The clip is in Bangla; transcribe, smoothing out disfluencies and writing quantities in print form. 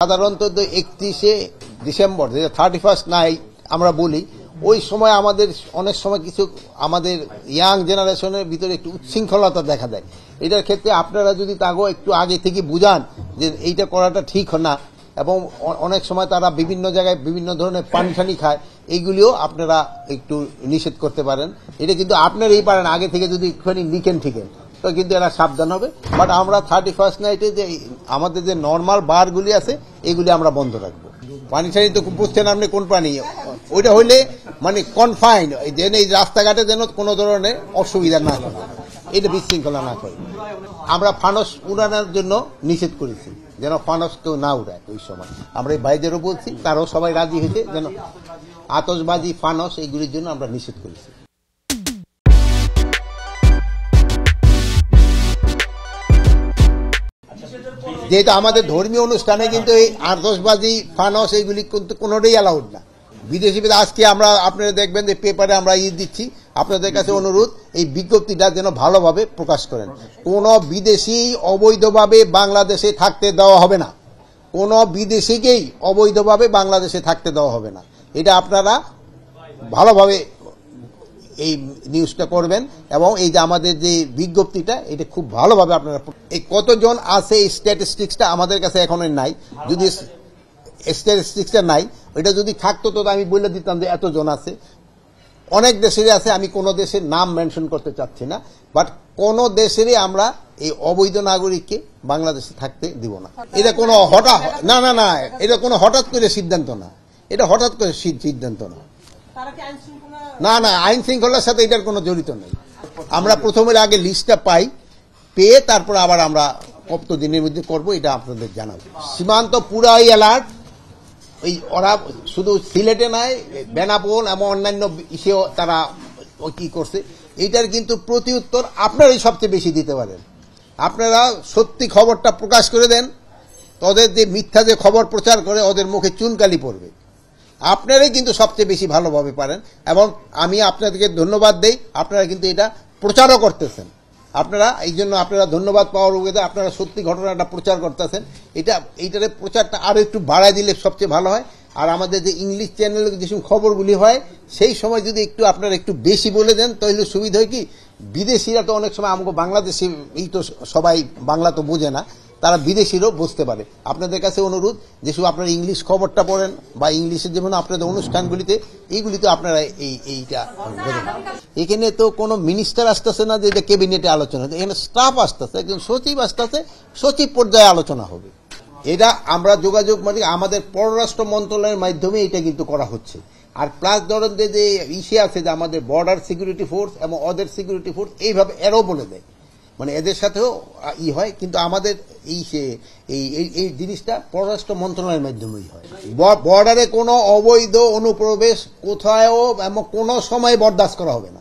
সাধারণত 31শে ডিসেম্বর যে 31st নাইট আমরা বলি, ওই সময় আমাদের অনেক সময় কিছু আমাদের ইয়াং জেনারেশনের ভিতরে একটু উচ্ছৃঙ্খলতা দেখা দেয়। এটার ক্ষেত্রে আপনারা যদি তাগো একটু আগে থেকে বুঝান যে এইটা করাটা ঠিক না, এবং অনেক সময় তারা বিভিন্ন জায়গায় বিভিন্ন ধরনের পানি টানি খায়, এইগুলিও আপনারা একটু নিষেধ করতে পারেন। এটা কিন্তু আপনারাই পারেন আগে থেকে যদি একটুখানি লিখেন ঠিকেন, তো কিন্তু এরা সাবধান হবে। বাট আমরা 31st নাইটে যে আমাদের যে নর্মাল বারগুলি আছে এগুলি আমরা বন্ধ রাখবো। পানি ছাড়ি তো বুঝছেন আপনি কোন পানি, ওইটা হইলে মানে কনফাইন্ড, যেন এই রাস্তাঘাটে যেন কোনো ধরনের অসুবিধা না করে, এটা বিশৃঙ্খলা না করে। আমরা ফানস উড়ানোর জন্য নিষেধ করেছি, যেন ফানস কেউ না উড়ায়। ওই সময় আমরা এই ভাইদেরও বলছি, তারাও সবাই রাজি হয়েছে, যেন আতশবাজি ফানস এইগুলির জন্য আমরা নিষেধ করেছি। যেহেতু আমাদের ধর্মীয় অনুষ্ঠানে কিন্তু এই আতশবাজি ফানস এইগুলি কিন্তু কোনোটাই অ্যালাউড না। বিদেশি আজকে আমরা আপনারা দেখবেন যে পেপারে আমরা দিচ্ছি, আপনাদের কাছে অনুরোধ এই বিজ্ঞপ্তিটা যেন ভালোভাবে প্রকাশ করেন। কোনো বিদেশি অবৈধভাবে বাংলাদেশে থাকতে দেওয়া হবে না, কোনো বিদেশিকেই অবৈধভাবে বাংলাদেশে থাকতে দেওয়া হবে না। এটা আপনারা ভালোভাবে এই নিউজটা করবেন, এবং এই যে আমাদের যে বিজ্ঞপ্তিটা এটা খুব ভালোভাবে আপনারা, এই কতজন আছে এই স্ট্যাটিস্টিক্সটা আমাদের কাছে এখনো নাই। যদি স্ট্যাটিস্টিক্সটা নাই, এটা যদি থাকতো তো আমি বলে দিতাম যে এতজন আছে। অনেক দেশেরই আছে, আমি কোনো দেশের নাম মেনশন করতে চাচ্ছি না, বাট কোন দেশেরই আমরা এই অবৈধ নাগরিককে বাংলাদেশে থাকতে দিব না। এটা কোনো হঠাৎ না, এটা কোনো হঠাৎ করে সিদ্ধান্ত না, এটা হঠাৎ করে সিদ্ধান্ত না। না, আইন শৃঙ্খলার সাথে এটার কোনো জড়িত নেই। আমরা প্রথমে আগে লিস্টটা পাই, পেয়ে তারপর আবার আমরা কত দিনের মধ্যে করব এটা আপনাদের জানাবো। সীমান্ত পুরাই অ্যালার্ট। ওই ওরা শুধু সিলেটে নয়, বেনাপোল এবং অন্যান্য ইসেও তারা কি করছে, এইটার কিন্তু প্রতি উত্তর আপনারাই সবচেয়ে বেশি দিতে পারেন। আপনারা সত্যি খবরটা প্রকাশ করে দেন, ওদের যে মিথ্যা যে খবর প্রচার করে ওদের মুখে চুনকালি পড়বে। আপনারাই কিন্তু সবচেয়ে বেশি ভালোভাবে পারেন, এবং আমি আপনাদেরকে ধন্যবাদ দেই, আপনারা কিন্তু এটা প্রচারও করতেছেন। আপনারা এই জন্য আপনারা ধন্যবাদ পাওয়ার উদ্দেশ্যে আপনারা সত্যি ঘটনাটা প্রচার করতেছেন। এইটার প্রচারটা আরও একটু বাড়ায় দিলে সবচেয়ে ভালো হয়। আর আমাদের যে ইংলিশ চ্যানেলে যেসব খবরগুলি হয় সেই সময় যদি একটু আপনারা একটু বেশি বলে দেন, তাহলে সুবিধা হয় কি, বিদেশিরা তো অনেক সময় আমাকে বাংলাদেশি এই তো সবাই বাংলা তো বোঝে না, তারা বিদেশিরও বুঝতে পারে। আপনাদের কাছে অনুরোধ, যেসব আপনারা ইংলিশ খবরটা পড়েন বা ইংলিশের যেমন আপনাদের অনুষ্ঠানগুলিতে, এইগুলিতে আপনারা এইটা বোঝেন। এখানে তো কোনো মিনিস্টার আসতেছে না যে এটা ক্যাবিনেটে আলোচনা, এখানে স্টাফ আসতেছে, একজন সচিব আসতেছে, সচিব পর্যায়ে আলোচনা হবে। এটা আমরা যোগাযোগ মানে আমাদের পররাষ্ট্র মন্ত্রণালয়ের মাধ্যমে এটা কিন্তু করা হচ্ছে। আর প্লাস ধরেন যে ইসে আছে যে আমাদের বর্ডার সিকিউরিটি ফোর্স এবং অদের সিকিউরিটি ফোর্স এইভাবে এরও বলে দেয়, মানে এদের সাথেও হয়। কিন্তু আমাদের এই জিনিসটা পররাষ্ট্র মন্ত্রণালয়ের মাধ্যমেই হয়। বর্ডারে কোনো অবৈধ অনুপ্রবেশ কোথাও এবং কোনো সময় বরদাস্ত করা হবে না।